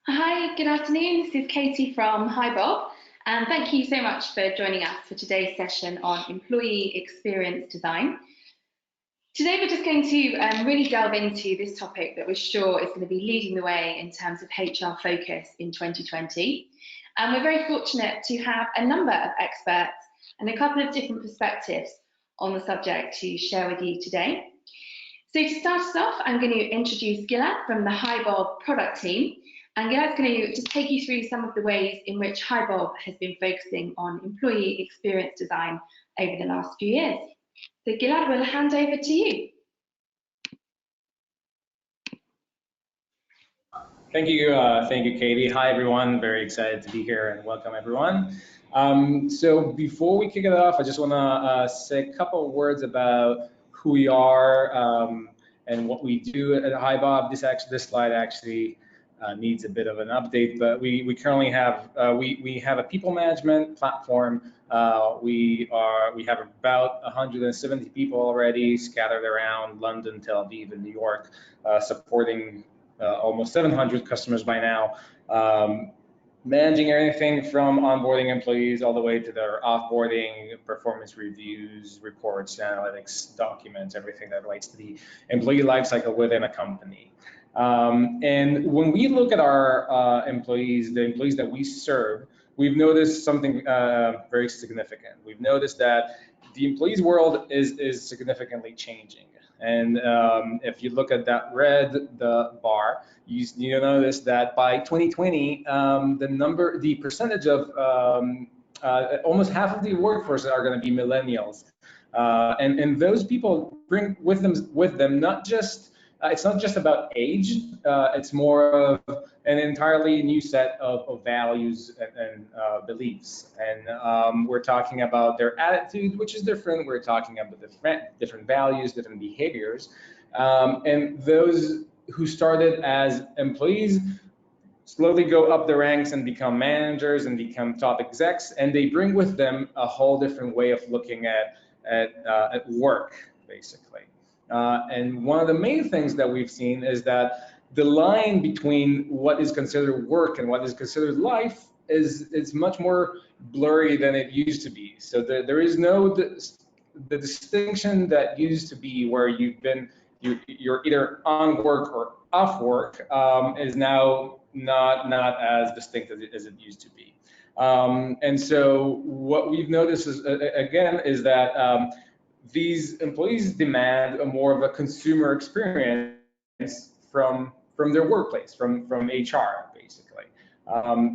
Hi, good afternoon. This is Katie from Hi Bob, and thank you so much for joining us for today's session on employee experience design. Today, we're just going to really delve into this topic that we're sure is going to be leading the way in terms of HR focus in 2020. And we're very fortunate to have a number of experts and a couple of different perspectives on the subject to share with you today. So to start us off, I'm going to introduce Gilad from the Hi Bob product team. And Gilad's going to just take you through some of the ways in which Hi Bob has been focusing on employee experience design over the last few years. So Gilad, we'll hand over to you. Thank you, Katie. Hi, everyone. Very excited to be here and welcome everyone. So before we kick it off, I just want to say a couple of words about who we are and what we do at Hi Bob. This slide actually needs a bit of an update, but we currently have we have a people management platform. We have about 170 people already scattered around London, Tel Aviv, and New York, supporting almost 700 customers by now, managing everything from onboarding employees all the way to their offboarding, performance reviews, reports, analytics, documents, everything that relates to the employee lifecycle within a company. And when we look at our employees, the employees that we serve, we've noticed something very significant. We've noticed that the employees world is significantly changing. And if you look at that the bar, you notice that by 2020, the percentage of almost half of the workforce are going to be millennials, and those people bring with them not just it's not just about age, it's more of an entirely new set of values and beliefs. And we're talking about their attitude, which is different. We're talking about different values, different behaviors. And those who started as employees slowly go up the ranks and become managers and become top execs, and they bring with them a whole different way of looking at work, basically. And one of the main things that we've seen is that the line between what is considered work and what is considered life is much more blurry than it used to be. So there is no the distinction that used to be where you're either on work or off work is now not as distinct as it used to be. And so what we've noticed is that these employees demand more of a consumer experience from their workplace, from HR, basically.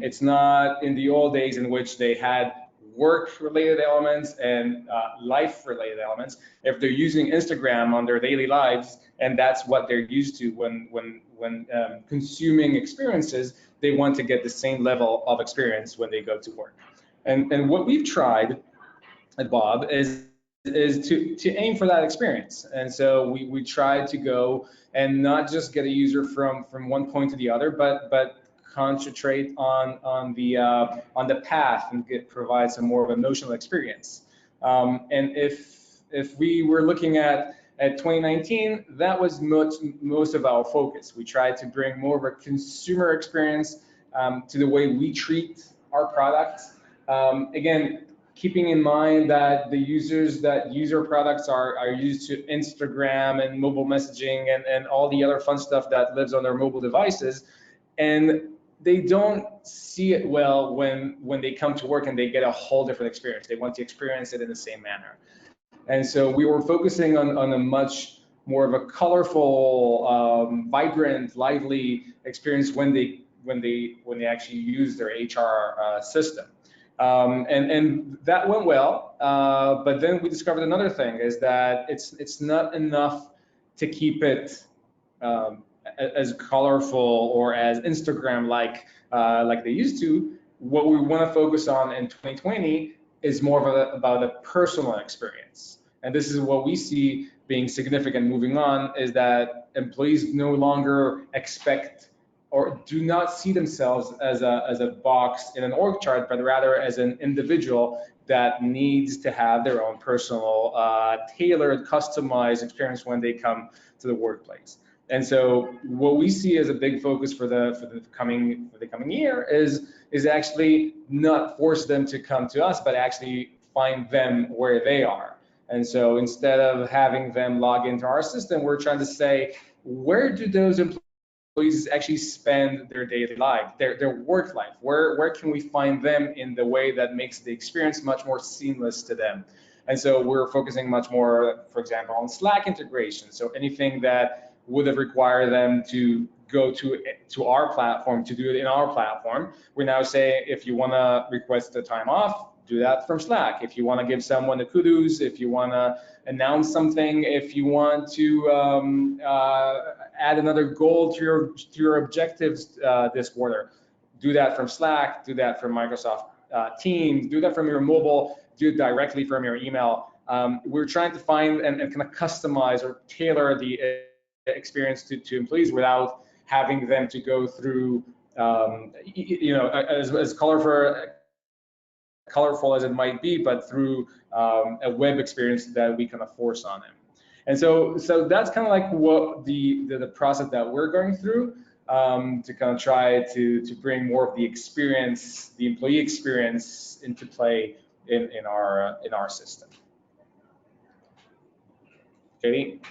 It's not in the old days in which they had work-related elements and life-related elements. If they're using Instagram on their daily lives, and that's what they're used to when consuming experiences, they want to get the same level of experience when they go to work. And what we've tried at Bob is to aim for that experience. And so we try to go and not just get a user from one point to the other, but concentrate on the path and provide some more of an emotional experience. And if we were looking at 2019, that was most of our focus. We tried to bring more of a consumer experience to the way we treat our products. Again, keeping in mind that the users that use our products are used to Instagram and mobile messaging and all the other fun stuff that lives on their mobile devices, and they don't see it well when they come to work and they get a whole different experience. They want to experience it in the same manner. And so we were focusing on a much more of a colorful, vibrant, lively experience when they actually use their HR system. And that went well, but then we discovered another thing, is that it's not enough to keep it as colorful or as Instagram-like like they used to. What we want to focus on in 2020 is more of about a personal experience. And this is what we see being significant moving on, is that employees no longer expect or do not see themselves as a box in an org chart, but rather as an individual that needs to have their own personal, tailored, customized experience when they come to the workplace. And so what we see as a big focus for the coming year is actually not force them to come to us, but actually find them where they are. And so instead of having them log into our system, we're trying to say, where do those employees actually spend their daily life, their work life? Where can we find them in the way that makes the experience much more seamless to them? And so we're focusing much more, for example, on Slack integration. So anything that would have required them to go to our platform, to do it in our platform, we now say, if you want to request a time off, do that from Slack. If you want to give someone a kudos, if you want to announce something, if you want to add another goal to your objectives this quarter, do that from Slack, do that from Microsoft Teams, do that from your mobile, do it directly from your email. We're trying to find and kind of customize or tailor the experience to employees without having them to go through, as colorful as it might be, but through a web experience that we kind of force on them. And so that's kind of like what the process that we're going through to kind of try to bring more of the experience, the employee experience into play in our system. Katie?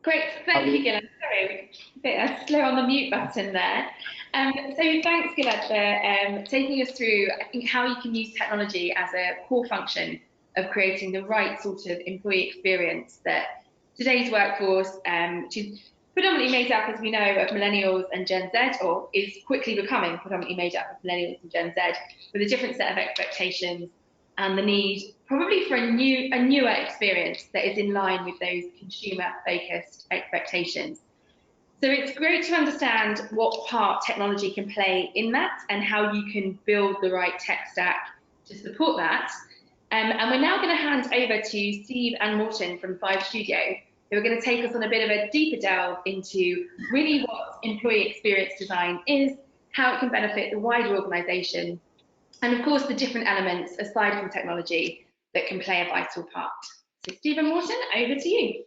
Great, thank you, Gilad. Sorry, a bit slow on the mute button there. So thanks, Gilad, for taking us through, I think, how you can use technology as a core function of creating the right sort of employee experience that today's workforce, which is predominantly made up, as we know, of millennials and Gen Z, or is quickly becoming predominantly made up of millennials and Gen Z, with a different set of expectations and the need probably for a newer experience that is in line with those consumer-focused expectations. So it's great to understand what part technology can play in that and how you can build the right tech stack to support that. And we're now going to hand over to Steve and Morten from Five Studio, who are going to take us on a bit of a deeper delve into really what employee experience design is, how it can benefit the wider organisation, and of course the different elements aside from technology that can play a vital part. So Steve and Morten, over to you.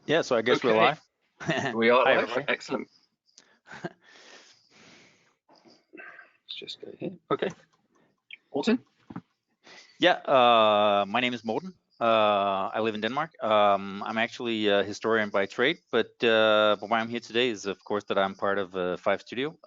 Yeah, so I guess we're live. We are Hi, live. everybody. Excellent. Let's just go here. Okay. Morten? Yeah, my name is Morten. I live in Denmark. I'm actually a historian by trade, but why I'm here today is, of course, that I'm part of Five Studio.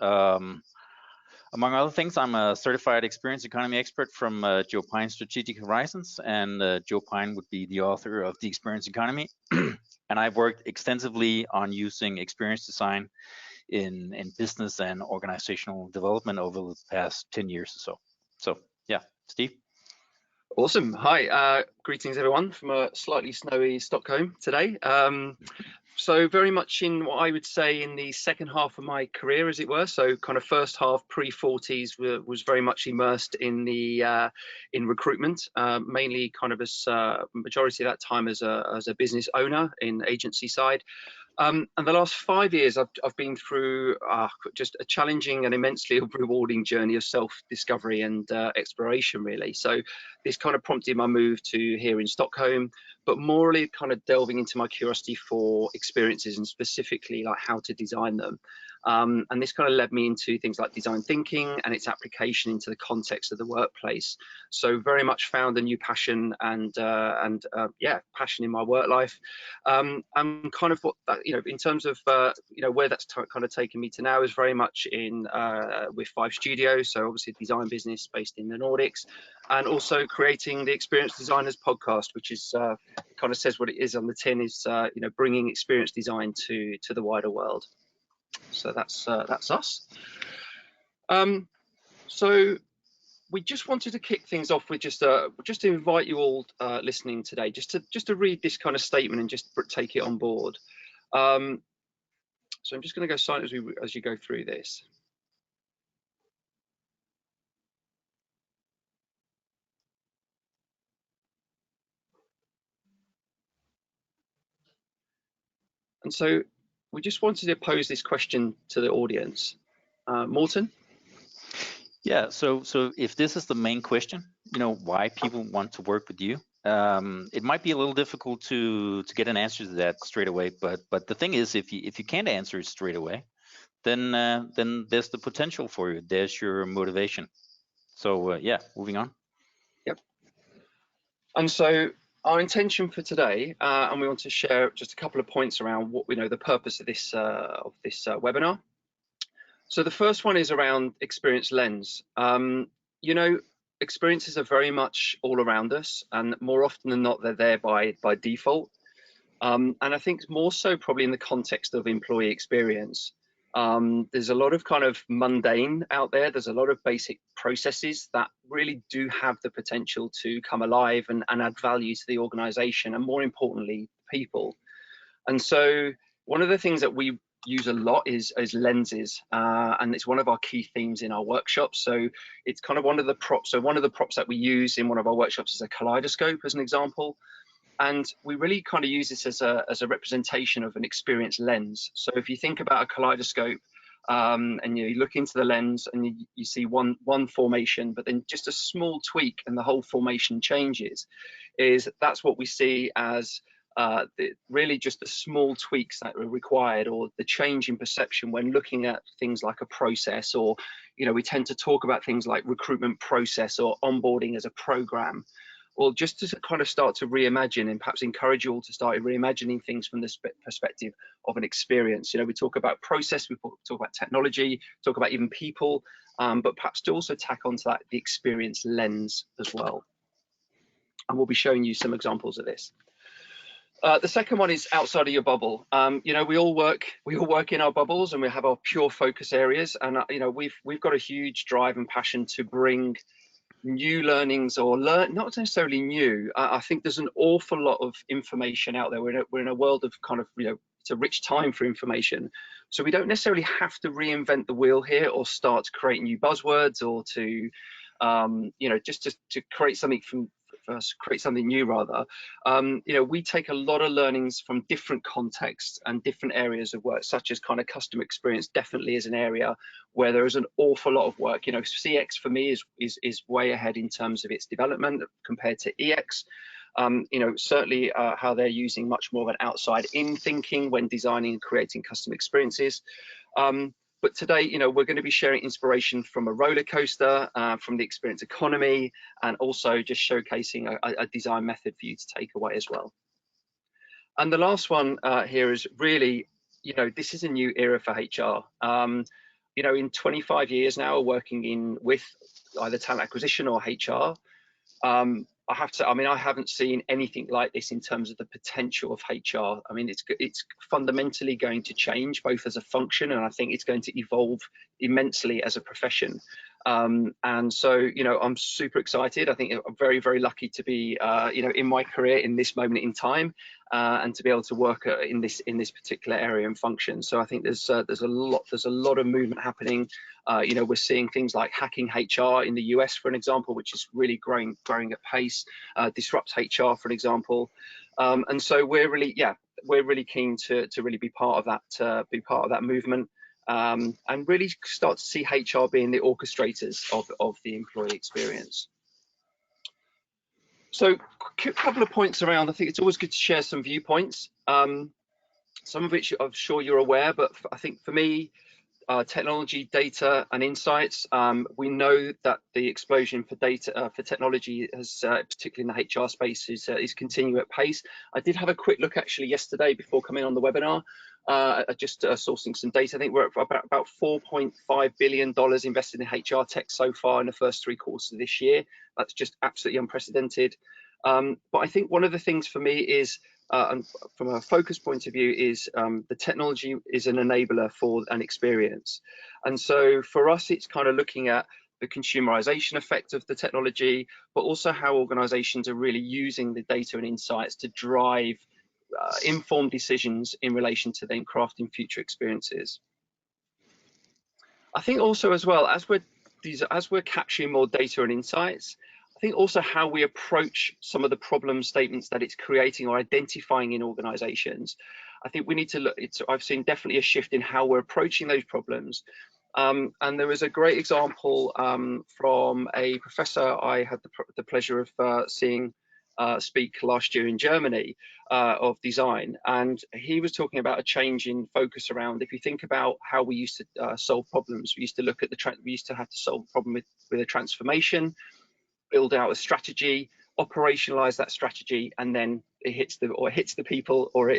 Among other things, I'm a certified experience economy expert from Joe Pine's Strategic Horizons, and Joe Pine would be the author of The Experience Economy. And I've worked extensively on using experience design in business and organizational development over the past 10 years or so. So yeah, Steve. Awesome. Hi, greetings everyone from a slightly snowy Stockholm today. So very much in what I would say in the second half of my career, as it were. So kind of first half pre-40s was very much immersed in the in recruitment, mainly kind of as majority of that time as a business owner in agency side. And the last 5 years, I've been through just a challenging and immensely rewarding journey of self-discovery and exploration, really. So this kind of prompted my move to here in Stockholm, but morally kind of delving into my curiosity for experiences and specifically like how to design them. And this kind of led me into things like design thinking and its application into the context of the workplace. So very much found a new passion and passion in my work life. And kind of what that, in terms of where that's kind of taken me to now is very much in with Five Studio. So obviously a design business based in the Nordics, and also creating the Experience Designers podcast, which is kind of says what it is on the tin, is bringing experience design to the wider world. So that's us. So we just wanted to kick things off with just to invite you all listening today, just to read this kind of statement and just take it on board. So I'm just going to go silent as you go through this. And so we just wanted to pose this question to the audience. Morten? Yeah, so if this is the main question, why people want to work with you, it might be a little difficult to get an answer to that straight away. But the thing is, if you can't answer it straight away, then there's the potential for you. There's your motivation. So yeah, moving on. Yep. And so our intention for today, and we want to share just a couple of points around what we know the purpose of this webinar. So the first one is around experience lens. Experiences are very much all around us, and more often than not, they're there by default. And I think more so probably in the context of employee experience. There's a lot of kind of mundane out there. There's a lot of basic processes that really do have the potential to come alive and add value to the organization, and more importantly, people. And so one of the things that we use a lot is lenses, and it's one of our key themes in our workshops. So it's kind of one of the props. So one of the props that we use in one of our workshops is a kaleidoscope, as an example. And we really kind of use this as a representation of an experience lens. So if you think about a kaleidoscope, and you look into the lens and you see one formation, but then just a small tweak and the whole formation changes, that's what we see as really just the small tweaks that are required, or the change in perception when looking at things like a process, or we tend to talk about things like recruitment process or onboarding as a program. Well, just to kind of start to reimagine and perhaps encourage you all to start reimagining things from the perspective of an experience. We talk about process, we talk about technology, talk about even people, but perhaps to also tack onto that the experience lens as well. And we'll be showing you some examples of this. The second one is outside of your bubble. We all work in our bubbles, and we have our pure focus areas. And we've got a huge drive and passion to bring new learnings, or not necessarily new. I think there's an awful lot of information out there. We're in a world of kind of it's a rich time for information, so we don't necessarily have to reinvent the wheel here or start to create new buzzwords, or to just to create something create something new rather. We take a lot of learnings from different contexts and different areas of work, such as kind of customer experience definitely is an area where there is an awful lot of work. CX for me is way ahead in terms of its development compared to EX. Certainly how they're using much more of an outside in thinking when designing and creating customer experiences. But today, we're going to be sharing inspiration from a roller coaster, from the experience economy, and also just showcasing a design method for you to take away as well. And the last one here is really, this is a new era for HR. In 25 years now, working with either talent acquisition or HR, I have to, I haven't seen anything like this in terms of the potential of HR. It's fundamentally going to change both as a function, and I think it's going to evolve immensely as a profession. And so, I'm super excited. I think I'm very, very lucky to be, in my career in this moment in time, and to be able to work in this particular area and function. So I think there's a lot of movement happening. We're seeing things like hacking HR in the US, for an example, which is really growing at pace. Disrupt HR, for an example. And so we're really keen to really be part of that movement. And really start to see HR being the orchestrators of the employee experience. So a couple of points around. I think it's always good to share some viewpoints, some of which I'm sure you're aware, but I think for me, technology, data, and insights. We know that the explosion for data, for technology, has particularly in the HR space, is continuing at pace. I did have a quick look actually yesterday before coming on the webinar, just sourcing some data. I think we're at about $4.5 billion invested in HR tech so far in the first 3 quarters of this year. That's just absolutely unprecedented. But I think one of the things for me is, and from a focus point of view, is the technology is an enabler for an experience. And so for us, it's kind of looking at the consumerization effect of the technology, but also how organizations are really using the data and insights to drive informed decisions in relation to then crafting future experiences. I think also as well, as we're capturing more data and insights, I think also how we approach some of the problem statements that it's creating or identifying in organizations. I think we need to look. I've seen definitely a shift in how we're approaching those problems. And there was a great example from a professor I had the pleasure of seeing speak last year in Germany of design, and he was talking about a change in focus around, if you think about how we used to solve problems, we used to look at we used to have to solve a problem with a transformation, build out a strategy, operationalize that strategy, and then it hits the people, or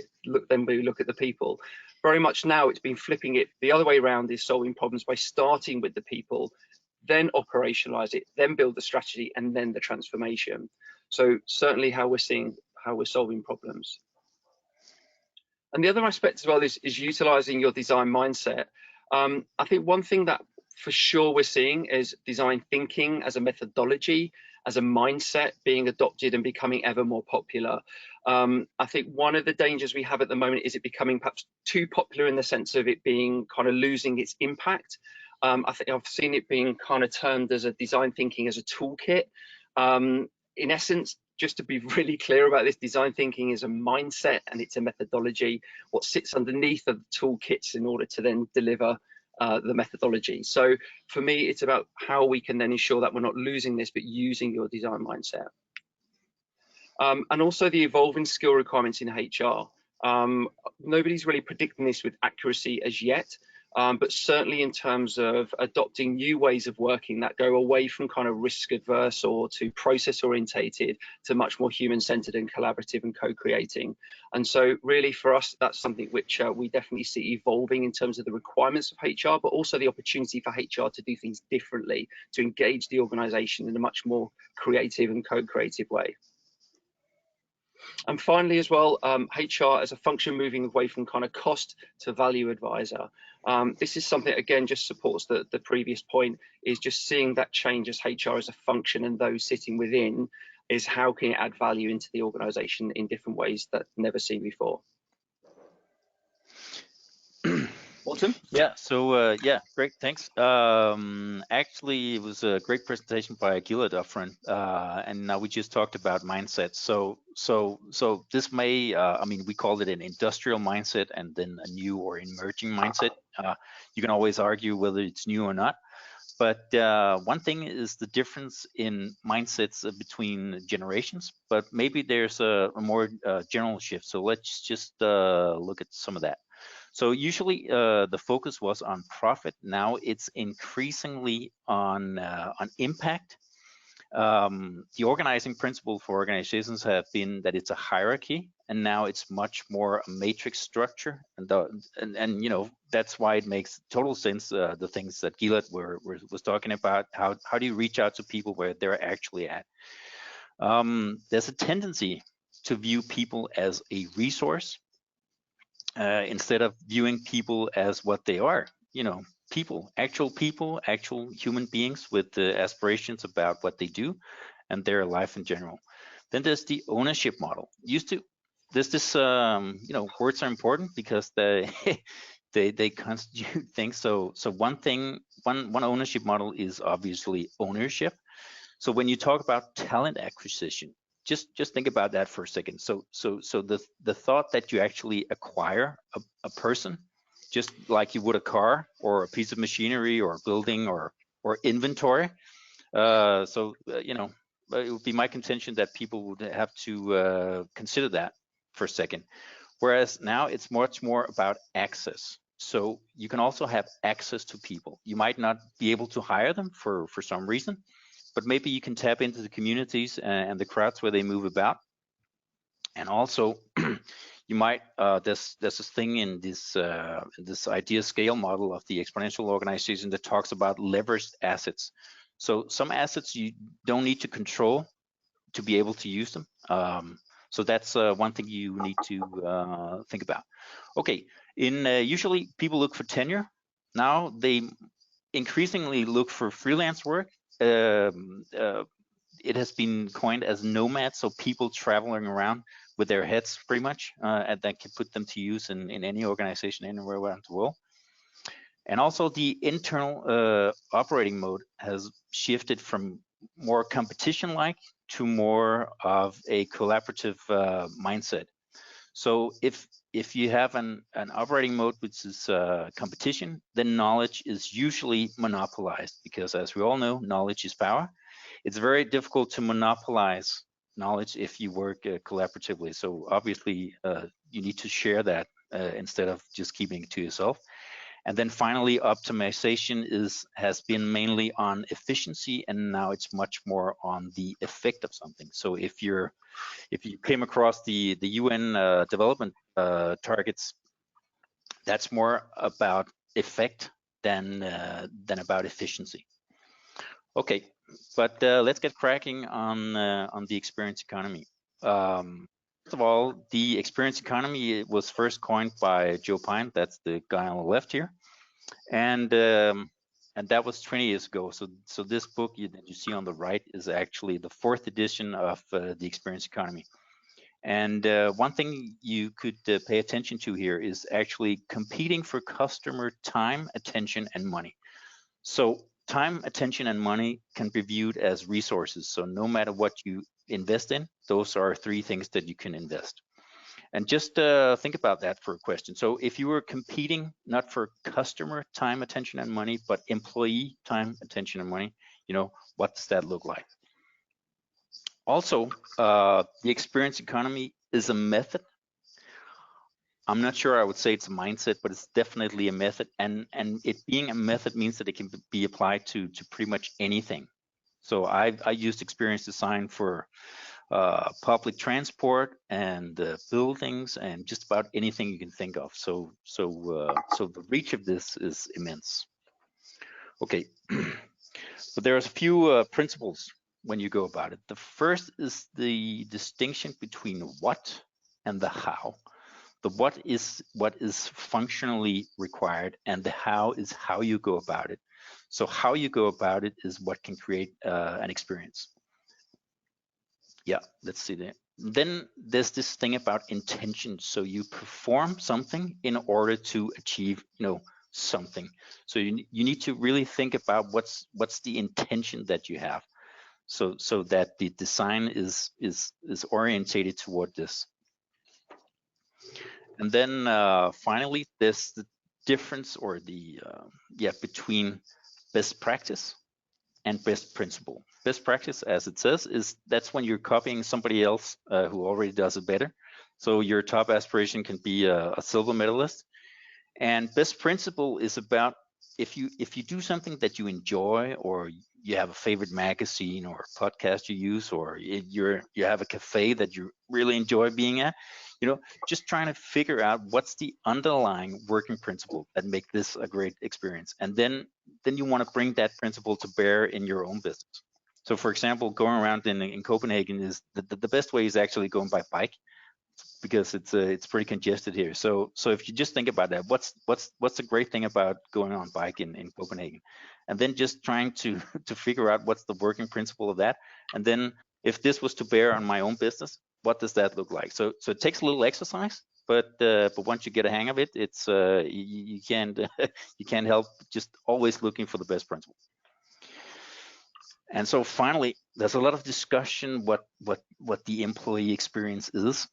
then we look at the people. Very much now it's been flipping it the other way around, is solving problems by starting with the people, then operationalize it, then build the strategy, and then the transformation. So certainly how we're solving problems. And the other aspect as well is utilizing your design mindset. I think one thing that for sure we're seeing is design thinking as a methodology, as a mindset being adopted and becoming ever more popular. I think one of the dangers we have at the moment is it becoming perhaps too popular in the sense of it being kind of losing its impact. I think I've seen it being kind of termed as a design thinking as a toolkit. In essence, just to be really clear about this, design thinking is a mindset and it's a methodology, what sits underneath of the toolkits in order to then deliver the methodology. So for me, it's about how we can then ensure that we're not losing this, but using your design mindset. And also the evolving skill requirements in HR. Nobody's really predicting this with accuracy as yet, but certainly in terms of adopting new ways of working that go away from kind of risk adverse or to process orientated to much more human centered and collaborative and co-creating. And so really for us, that's something which we definitely see evolving in terms of the requirements of HR, but also the opportunity for HR to do things differently, to engage the organization in a much more creative and co-creative way. And finally as well, HR as a function moving away from kind of cost to value advisor. This is something, again, just supports the previous point, is just seeing that change as HR as a function and those sitting within is how can it add value into the organization in different ways that never seen before. Autumn? Yeah, so yeah, great, thanks. Actually, it was a great presentation by Gilad upfront, and now we just talked about mindset. So this may, I mean, we called it an industrial mindset and then a new or emerging mindset. You can always argue whether it's new or not, but one thing is the difference in mindsets between generations, but maybe there's a more general shift. So let's just look at some of that. So usually the focus was on profit. Now it's increasingly on impact. The organizing principle for organizations have been that it's a hierarchy, and now it's much more a matrix structure. And you know, that's why it makes total sense. The things that Gilad was talking about, how do you reach out to people where they're actually at? There's a tendency to view people as a resource. Instead of viewing people as what they are, you know, people, actual human beings with aspirations about what they do and their life in general. Then there's the ownership model. There's this, you know, words are important because they constitute things. So one ownership model is obviously ownership. So when you talk about talent acquisition, just think about that for a second. So the thought that you actually acquire a person, just like you would a car or a piece of machinery or a building or inventory. You know, it would be my contention that people would have to consider that for a second. Whereas now it's much more about access. So you can also have access to people. You might not be able to hire them for some reason, but maybe you can tap into the communities and the crowds where they move about. And also, you might, there's this thing in this idea scale model of the exponential organization that talks about leveraged assets. So some assets you don't need to control to be able to use them. So that's one thing you need to think about. Okay, usually people look for tenure. Now they increasingly look for freelance work. It has been coined as nomads, so people traveling around with their heads pretty much, and that can put them to use in any organization anywhere around the world. And also the internal operating mode has shifted from more competition-like to more of a collaborative mindset. So if if you have an operating mode which is competition, then knowledge is usually monopolized, because as we all know, knowledge is power. It's very difficult to monopolize knowledge if you work collaboratively. So obviously you need to share that instead of just keeping it to yourself. And then finally, optimization has been mainly on efficiency, and now it's much more on the effect of something. So if you came across the UN development targets, that's more about effect than about efficiency. Okay, but let's get cracking on the experience economy. First of all, the experience economy was first coined by Joe Pine. That's the guy on the left here. And that was 20 years ago. So this book that you see on the right is actually the 4th edition of the experience economy. And one thing you could pay attention to here is actually competing for customer time, attention, and money. So time, attention, and money can be viewed as resources. So no matter what you invest in, those are 3 things that you can invest. And just think about that for a question. So if you were competing not for customer time, attention, and money, but employee time, attention, and money, what does that look like? Also, the experience economy is a method. I'm not sure I would say it's a mindset, but it's definitely a method. And it being a method means that it can be applied to pretty much anything. So I used experience design for public transport and buildings and just about anything you can think of. So the reach of this is immense. Okay, but there's a few principles when you go about it. The first is the distinction between what and the how. The what is functionally required, and the how is how you go about it. So how you go about it is what can create an experience. Yeah, let's see that. Then there's this thing about intention. So you perform something in order to achieve, something. So you need to really think about what's the intention that you have, so that the design is orientated toward this. And then finally, there's the difference, or the between best practice and best principle. Best practice, as it says, that's when you're copying somebody else who already does it better. So your top aspiration can be a silver medalist. And best principle is about if you do something that you enjoy, or you have a favorite magazine or podcast you use, or you have a cafe that you really enjoy being at, just trying to figure out what's the underlying working principle that make this a great experience. And then you want to bring that principle to bear in your own business. So for example, going around in Copenhagen is the best way is actually going by bike, because it's pretty congested here. So if you just think about that, what's the great thing about going on bike in Copenhagen? And then just trying to figure out what's the working principle of that. And then if this was to bear on my own business, what does that look like? So it takes a little exercise, but once you get a hang of it, it's you can't help just always looking for the best principle. And so finally, there's a lot of discussion what the employee experience is.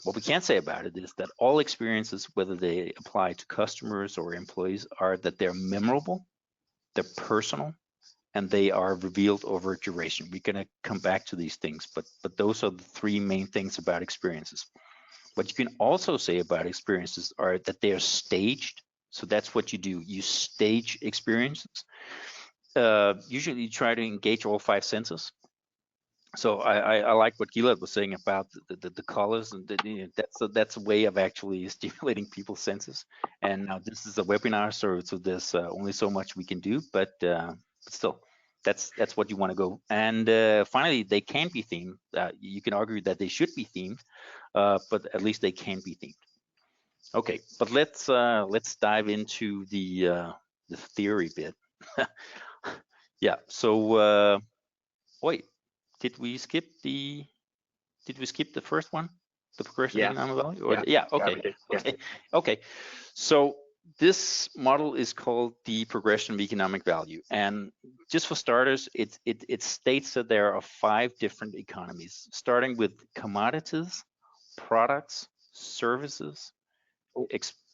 What we can say about it is that all experiences, whether they apply to customers or employees, are that they're memorable, they're personal, and they are revealed over duration. We're going to come back to these things, but those are the 3 main things about experiences. What you can also say about experiences are that they are staged. So that's what you do. You stage experiences. Usually you try to engage all 5 senses. So I like what Gilad was saying about the colors, and that's a way of actually stimulating people's senses. And now this is a webinar, so there's only so much we can do, but still, that's what you want to go. And finally, they can be themed. You can argue that they should be themed, but at least they can be themed. Okay, but let's dive into the theory bit. Yeah. So wait. Did we skip the first one, the progression of economic value? Or, yeah. Okay. Yeah. Okay. So this model is called the progression of economic value, and just for starters, it states that there are 5 different economies, starting with commodities, products, services,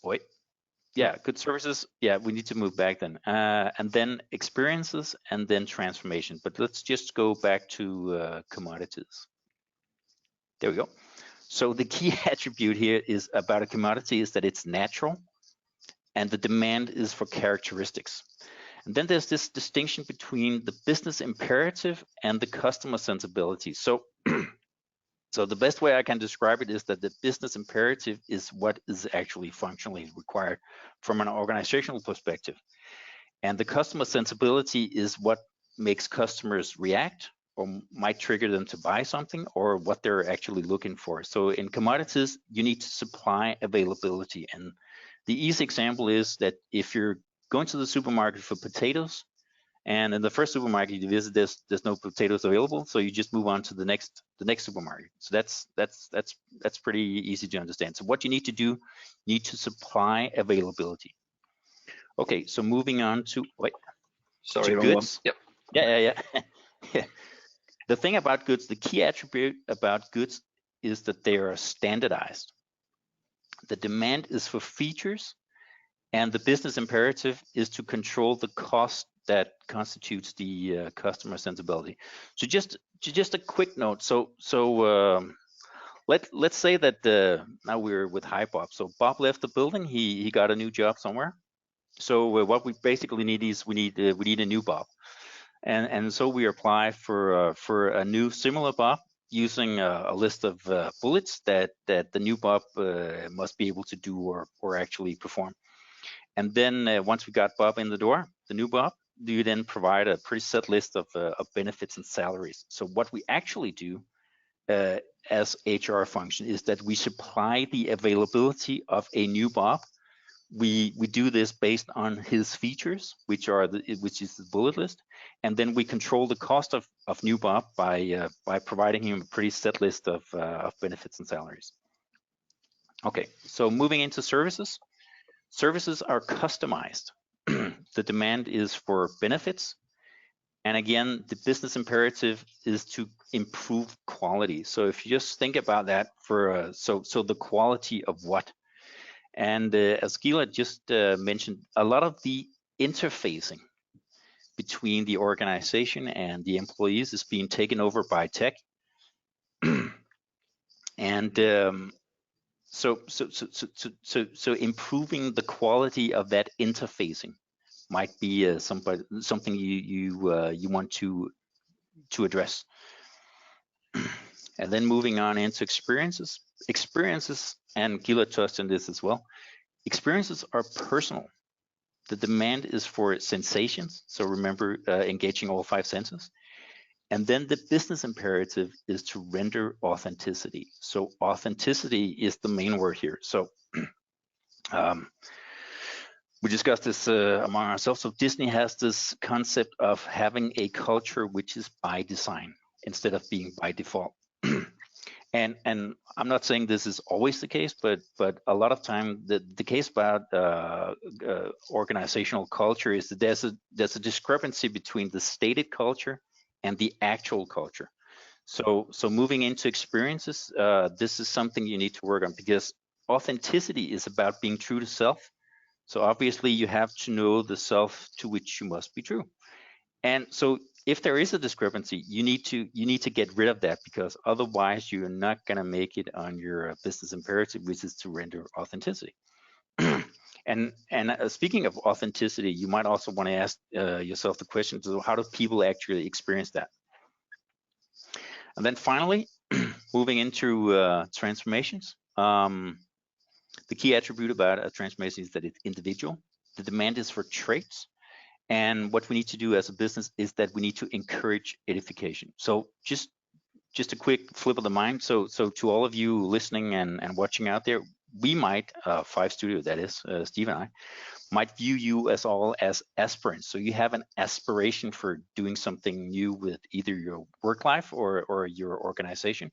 Wait. Yeah, good services. Yeah, we need to move back then. And then experiences and then transformation. But let's just go back to commodities. There we go. So the key attribute here is about a commodity is that it's natural and the demand is for characteristics. And then there's this distinction between the business imperative and the customer sensibility. So, so the best way I can describe it is that the business imperative is what is actually functionally required from an organizational perspective. And the customer sensibility is what makes customers react or might trigger them to buy something or what they're actually looking for. So in commodities, you need to supply availability. And the easy example is that if you're going to the supermarket for potatoes, and in the first supermarket you visit, there's no potatoes available, so you just move on to the next supermarket. So that's pretty easy to understand. So what you need to do, you need to supply availability. Okay, so moving on to Sorry, wrong goods. one. Yep. Yeah. The thing about goods, the key attribute about goods is that they are standardized. The demand is for features, and the business imperative is to control the cost that constitutes the customer sensibility. So just a quick note. Let's say that now we're with Hi Bob. So Bob left the building. He got a new job somewhere. So what we basically need is we need a new Bob, and so we apply for a new similar Bob using a list of bullets that the new Bob must be able to do or actually perform. And then once we got Bob in the door, the new Bob, you then provide a pretty set list of benefits and salaries. So what we actually do as HR function is that we supply the availability of a new Bob. We do this based on his features, which is the bullet list, and then we control the cost of new Bob by providing him a pretty set list of benefits and salaries. Okay, so moving into services. Services are customized. The demand is for benefits. And again, the business imperative is to improve quality. So if you just think about that for, so the quality of what? And as Gila just mentioned, a lot of the interfacing between the organization and the employees is being taken over by tech. And so improving the quality of that interfacing might be something you want to address. And then moving on into experiences. Experiences, and Gila touched on this as well. Experiences are personal. The demand is for sensations. So remember engaging all 5 senses. And then the business imperative is to render authenticity. So authenticity is the main word here. So we discussed this among ourselves. So Disney has this concept of having a culture which is by design instead of being by default. And I'm not saying this is always the case, but a lot of time the case about organizational culture is that there's a discrepancy between the stated culture and the actual culture. So moving into experiences, this is something you need to work on, because authenticity is about being true to self. So obviously you have to know the self to which you must be true. And so if there is a discrepancy, you need to get rid of that, because otherwise you're not going to make it on your business imperative, which is to render authenticity. And speaking of authenticity, you might also want to ask yourself the question, so how do people actually experience that? And then finally, moving into transformations. The key attribute about a transformation is that it's individual. The demand is for traits. And what we need to do as a business is that we need to encourage edification. So just a quick flip of the mind. So to all of you listening and watching out there, we might, 5 Studio, that is, Steve and I, might view you as all as aspirants. So you have an aspiration for doing something new with either your work life or your organization.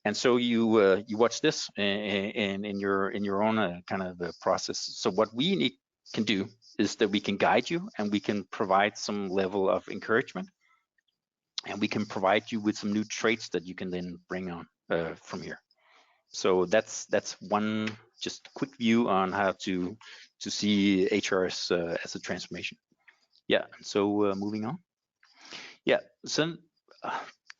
And so you watch this in your own kind of process. So what we can do is that we can guide you, and we can provide some level of encouragement, and we can provide you with some new traits that you can then bring on from here. So that's one just a quick view on how to see HR as a transformation. Yeah, so moving on. Yeah, so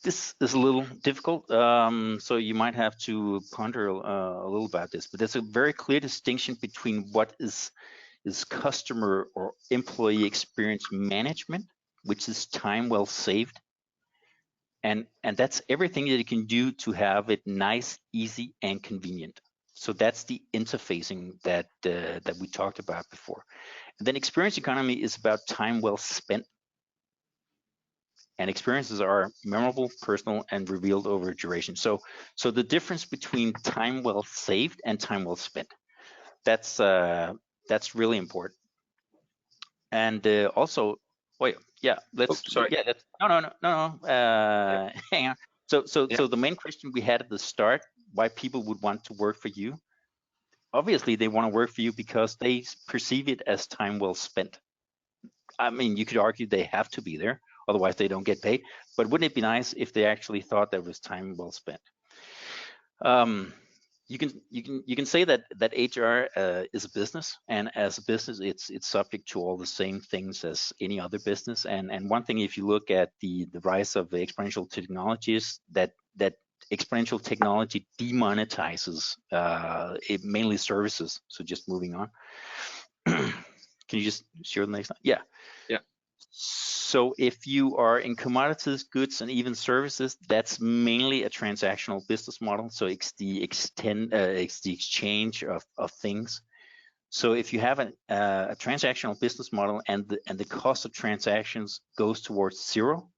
this is a little difficult, so you might have to ponder a little about this, but there's a very clear distinction between what is customer or employee experience management, which is time well saved, and that's everything that you can do to have it nice, easy, and convenient. So that's the interfacing that we talked about before. And then experience economy is about time well spent. And experiences are memorable, personal, and revealed over duration. So the difference between time well saved and time well spent, that's really important. And also, wait, yeah, let's, sorry. yeah, that's, no, hang on. So the main question we had at the start, why people would want to work for you, obviously they want to work for you because they perceive it as time well spent. I mean, you could argue they have to be there, otherwise they don't get paid. But wouldn't it be nice if they actually thought that was time well spent? You can say that HR is a business, and as a business, it's subject to all the same things as any other business. And one thing, if you look at the rise of exponential technologies, that exponential technology demonetizes it mainly services. So just moving on. Can you just share the next slide? Yeah. Yeah. So if you are in commodities, goods, and even services, that's mainly a transactional business model. So it's the exchange of things. So if you have a transactional business model and the cost of transactions goes towards zero,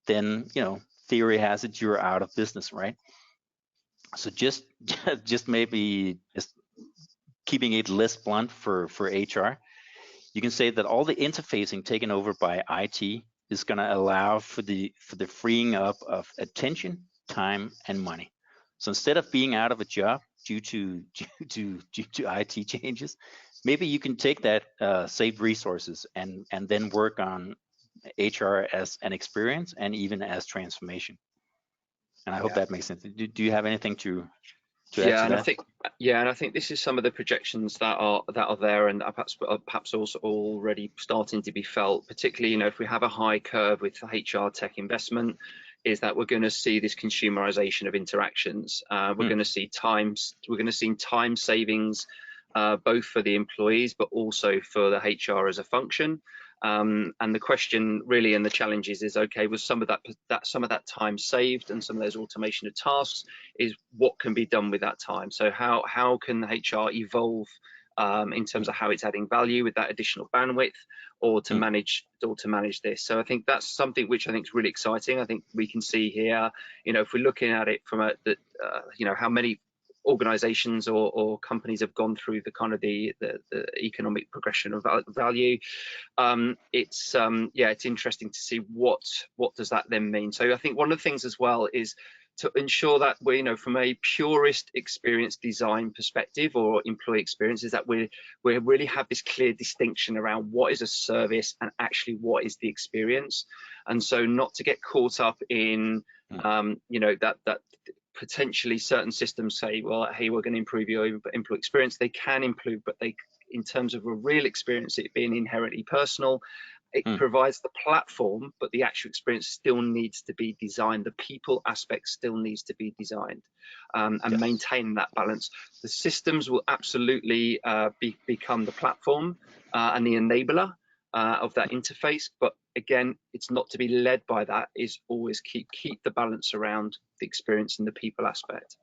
then theory has it you're out of business, right? So just maybe just keeping it less blunt for HR. You can say that all the interfacing taken over by IT is going to allow for the freeing up of attention, time, and money. So instead of being out of a job due to IT changes, maybe you can take that saved resources and then work on HR as an experience and even as transformation. And I hope that makes sense. Do you have anything to add to that? And I think this is some of the projections that are there, and perhaps also already starting to be felt. Particularly, if we have a high curve with HR tech investment, is that we're going to see this consumerization of interactions. We're going to see time savings, both for the employees but also for the HR as a function. And the question really, and the challenge is okay, with some of that time saved and some of those automation of tasks, is what can be done with that time. So how can HR evolve in terms of how it's adding value with that additional bandwidth, or to manage this? So I think that's something which I think is really exciting. I think we can see here, if we're looking at it from how many organizations or companies have gone through the kind of the economic progression of value. It's interesting to see what does that then mean. So I think one of the things as well is to ensure that we, from a purist experience design perspective or employee experience, is that we really have this clear distinction around what is a service and actually what is the experience. And so not to get caught up in that potentially certain systems say, well, hey, we're going to improve your employee experience. They can improve, but in terms of a real experience, it being inherently personal, it provides the platform, but the actual experience still needs to be designed. The people aspect still needs to be designed, and maintain that balance. The systems will absolutely become the platform and the enabler of that interface, but again, it's not to be led by that. Is always keep the balance around the experience and the people aspect.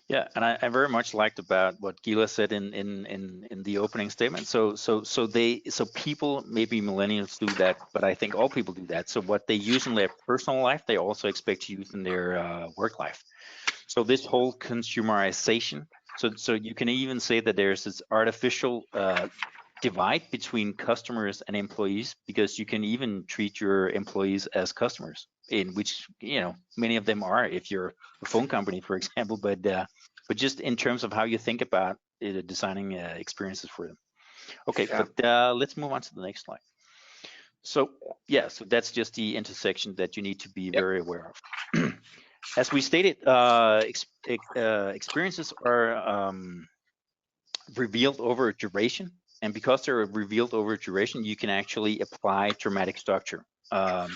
Yeah, and I very much liked about what Gila said in the opening statement. So people, maybe millennials do that, but I think all people do that. So what they use in their personal life, they also expect to use in their work life. So this whole consumerization. So you can even say that there's this artificial divide between customers and employees, because you can even treat your employees as customers, in which many of them are if you're a phone company, for example, but just in terms of how you think about designing experiences for them. Okay, but let's move on to the next slide. So so that's just the intersection that you need to be very aware of. As we stated, experiences are revealed over a duration. And because they're revealed over a duration, you can actually apply dramatic structure.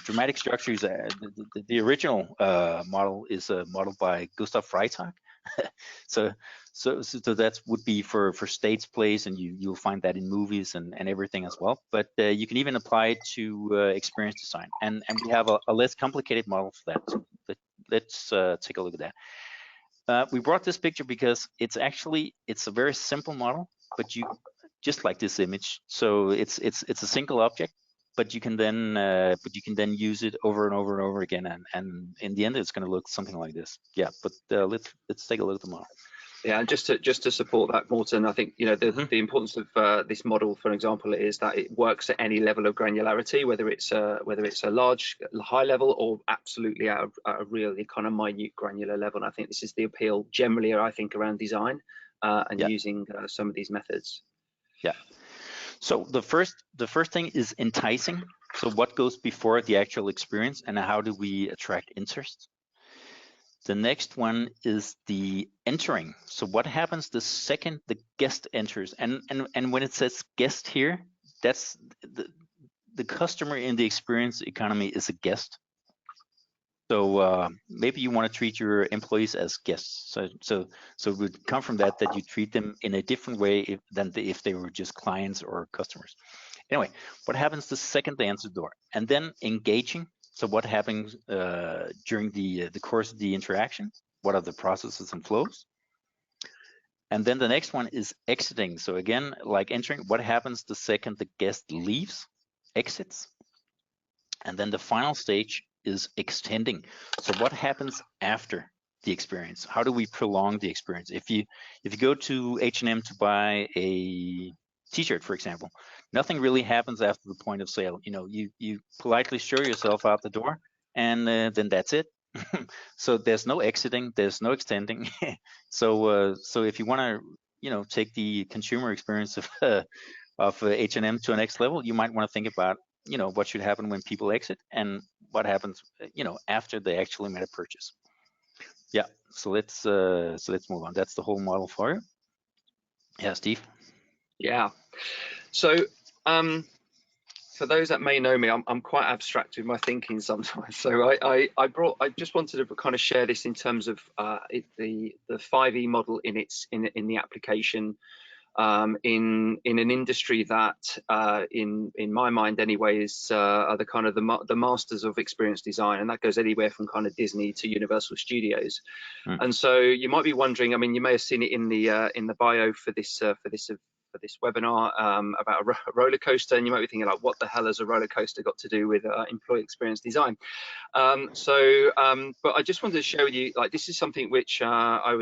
Dramatic structure is the original model is a model by Gustav Freitag. so that would be for stage plays, and you'll find that in movies and everything as well. But you can even apply it to experience design, and we have a less complicated model for that. So let's take a look at that. We brought this picture because it's a very simple model, but you just like this image. So it's a single object, but you can then use it over and over and over again, and in the end it's going to look something like this. Yeah, but let's take a look at the model. Yeah, and just to support that, Morten, I think the importance of this model, for example, is that it works at any level of granularity, whether it's a large, high level, or absolutely at a really kind of minute granular level. And I think this is the appeal generally, I think, around design and using some of these methods. Yeah. So the first thing is enticing. So what goes before the actual experience, and how do we attract interest? The next one is the entering. So what happens the second the guest enters? And when it says guest here, that's the customer in the experience economy is a guest. So maybe you want to treat your employees as guests. So it would come from that you treat them in a different way than if they were just clients or customers. Anyway, what happens the second they answer the door? And then engaging. So what happens during the course of the interaction? What are the processes and flows? And then the next one is exiting. So again, like entering, what happens the second the guest leaves, exits? And then the final stage is extending. So what happens after the experience? How do we prolong the experience? If you go to H&M to buy a t-shirt, for example, nothing really happens after the point of sale. You politely show yourself out the door, and then that's it. So there's no exiting, there's no extending. So if you want to take the consumer experience of H&M to a next level, you might want to think about what should happen when people exit, and what happens after they actually made a purchase. Yeah, so let's move on. That's the whole model for you. Yeah, Steve. Yeah, so for those that may know me, I'm quite abstract with my thinking sometimes. So I just wanted to kind of share this in terms of the 5E model in the application in an industry that in my mind anyway are the kind of the masters of experience design, and that goes anywhere from kind of Disney to Universal Studios. And so you might be wondering, I mean, you may have seen it in the bio for this webinar about a roller coaster, and you might be thinking, like, what the hell has a roller coaster got to do with employee experience design? But I just wanted to share with you, like, this is something which I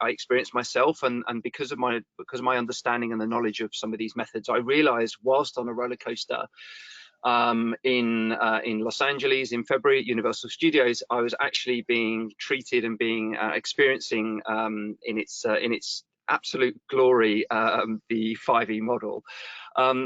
experienced myself, and because of my understanding and the knowledge of some of these methods, I realized whilst on a roller coaster in Los Angeles in February at Universal Studios, I was actually being treated and being experiencing in its absolute glory the 5E model.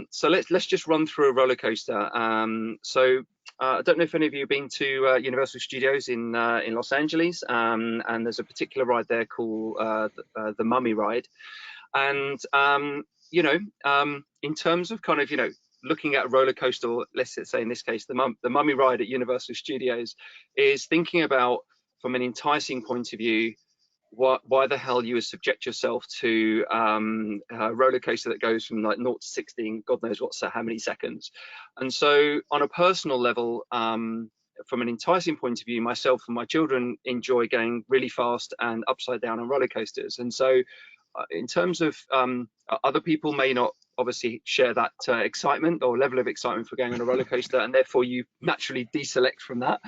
So let's just run through a roller coaster. I don't know if any of you have been to Universal Studios in Los Angeles, and there's a particular ride there called the Mummy ride. And in terms of kind of looking at a roller coaster, or let's say in this case the Mummy ride at Universal Studios, is thinking about, from an enticing point of view, why the hell you would subject yourself to a roller coaster that goes from like 0 to 60 in God knows how many seconds. And so on a personal level, from an enticing point of view, myself and my children enjoy going really fast and upside down on roller coasters. And so in terms of other people may not obviously share that excitement or level of excitement for going on a roller coaster, and therefore you naturally deselect from that.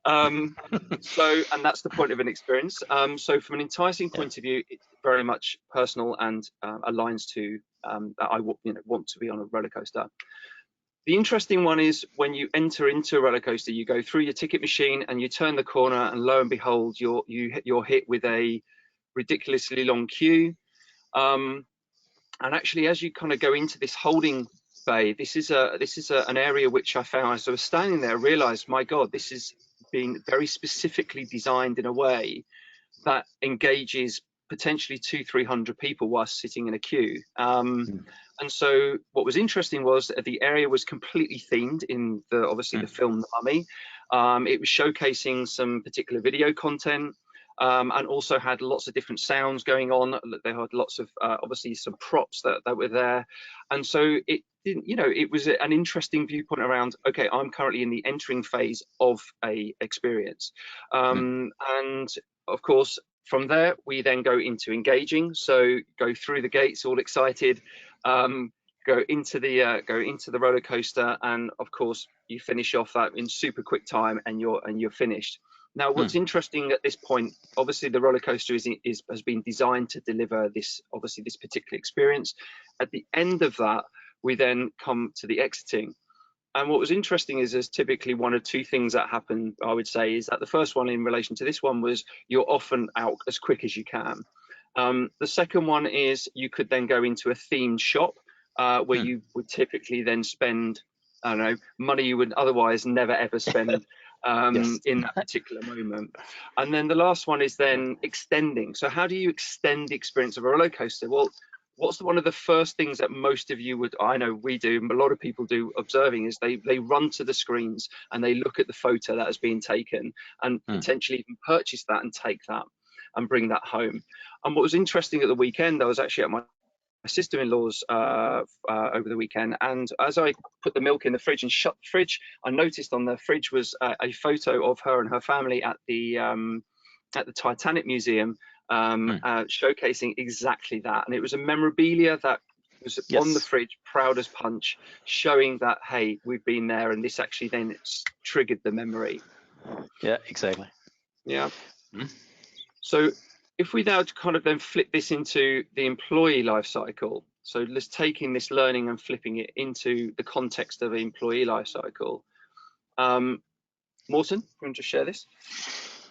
And that's the point of an experience. So from an enticing point of view, it's very much personal and aligns to that I want to be on a roller coaster. The interesting one is when you enter into a roller coaster, you go through your ticket machine and you turn the corner, and lo and behold, you're hit with a ridiculously long queue. And actually, as you kind of go into this holding bay, this is an area which I found, as I was standing there, I realized, my God, this is being very specifically designed in a way that engages potentially 200-300 people whilst sitting in a queue. And so what was interesting was that the area was completely themed in obviously the film The Mummy. It was showcasing some particular video content, and also had lots of different sounds going on. They had lots of obviously some props that were there, and so it didn't, it was an interesting viewpoint around, okay, I'm currently in the entering phase of a experience, and of course from there we then go into engaging. So go through the gates all excited, go into the roller coaster, and of course you finish off that in super quick time, and you're finished. Now, what's interesting at this point, obviously the roller coaster has been designed to deliver this particular experience. At the end of that, we then come to the exiting. And what was interesting is there's typically one or two things that happen, I would say, is that the first one in relation to this one was you're often out as quick as you can. The second one is you could then go into a themed shop where you would typically then spend, I don't know, money you would otherwise never ever spend in that particular moment. And then the last one is then extending. So how do you extend the experience of a roller coaster? Well, what's one of the first things that most of you would, I know we do, a lot of people do, observing, is they run to the screens and they look at the photo that has been taken and potentially even purchase that and take that and bring that home. And what was interesting at the weekend, I was actually at my sister-in-law's over the weekend, and as I put the milk in the fridge and shut the fridge, I noticed on the fridge was a photo of her and her family at the Titanic Museum, showcasing exactly that. And it was a memorabilia that was on the fridge, proud as punch, showing that, hey, we've been there, and this actually then triggered the memory. Yeah, exactly. Yeah. So if we now kind of then flip this into the employee life cycle, so let's taking this learning and flipping it into the context of the employee life cycle. Morten, you want to share this?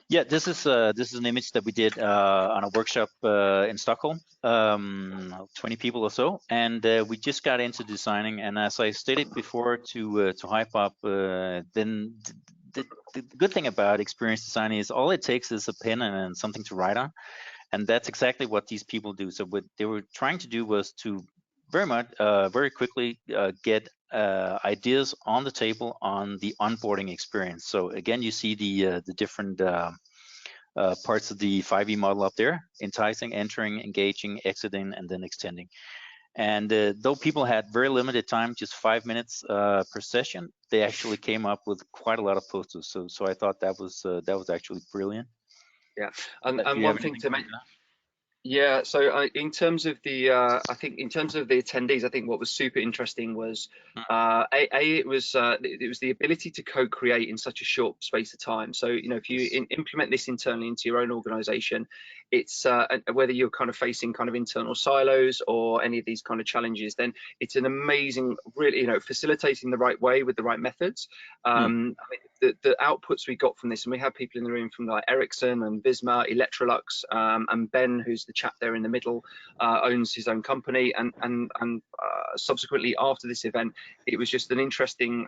Yeah, this is an image that we did on a workshop in Stockholm, 20 people or so, and we just got into designing. And as I stated before to Hype Up, then the good thing about experience designing is all it takes is a pen and something to write on, and that's exactly what these people do. So what they were trying to do was to very quickly get ideas on the table on the onboarding experience. So again, you see the different parts of the 5E model up there: enticing, entering, engaging, exiting, and then extending. And though people had very limited time, just 5 minutes per session, they actually came up with quite a lot of posters. So I thought that was actually brilliant. Yeah, and one thing to make. Yeah, so in terms of the, I think in terms of the attendees, I think what was super interesting was, it was the ability to co-create in such a short space of time. So if you implement this internally into your own organisation, it's whether you're kind of facing kind of internal silos or any of these kind of challenges, then it's an amazing, really, facilitating the right way with the right methods. I mean, the outputs we got from this, and we have people in the room from like Ericsson and Visma, Electrolux, and Ben, who's the chap there in the middle, owns his own company, and subsequently after this event, it was just an interesting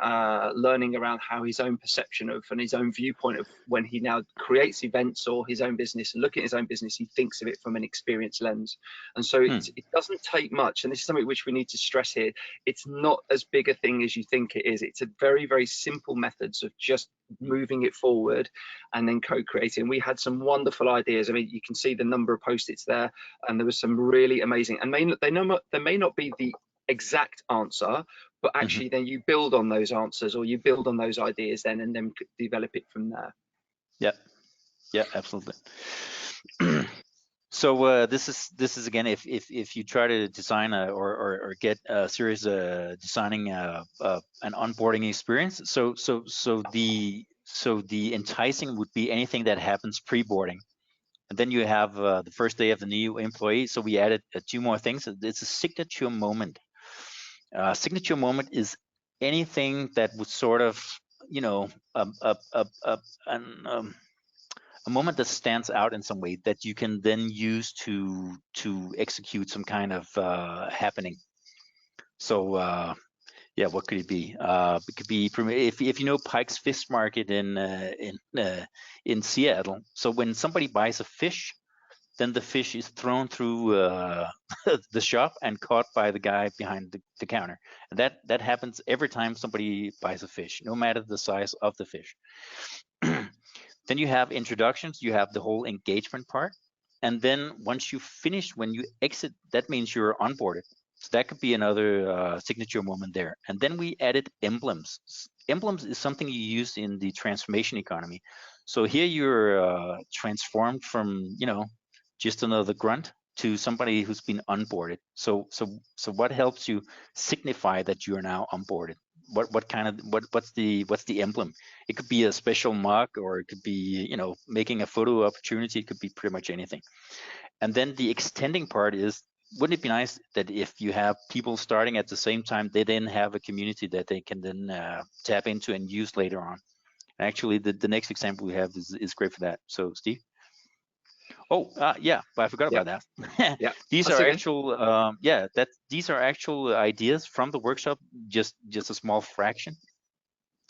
learning around how his own perception of and his own viewpoint of when he now creates events or his own business and look at his own business, he thinks of it from an experience lens. And so it doesn't take much, and this is something which we need to stress here. It's not as big a thing as you think it is. It's a very, very simple methods of just moving it forward and then co-creating. We had some wonderful ideas. I mean, you can see the number of post-its there, and there was some really amazing, and they may not be the exact answer, but actually then you build on those answers, or you build on those ideas then, and then develop it from there. Yeah, absolutely. So this is again, if you try to design or get a serious designing an onboarding experience. So the enticing would be anything that happens pre-boarding, and then you have the first day of the new employee. So we added 2 more things. It's a signature moment. Signature moment is anything that would sort of, a moment that stands out in some way that you can then use to execute some kind of happening. So yeah, what could it be? It could be, if you know Pike's Fish Market in Seattle. So when somebody buys a fish, then the fish is thrown through the shop and caught by the guy behind the counter. And that happens every time somebody buys a fish, no matter the size of the fish. Then you have introductions, you have the whole engagement part. And then once you finish, when you exit, that means you're onboarded. So that could be another signature moment there. And then we added emblems. Emblems is something you use in the transformation economy. So here you're transformed from, just another grunt to somebody who's been onboarded. So what helps you signify that you are now onboarded? What's the emblem? It could be a special mug, or it could be, making a photo opportunity. It could be pretty much anything. And then the extending part is, wouldn't it be nice that if you have people starting at the same time, they then have a community that they can then tap into and use later on? Actually, the next example we have is great for that. So, Steve. Oh, yeah, but I forgot about that. Yeah, These are actual, these are actual ideas from the workshop, just a small fraction.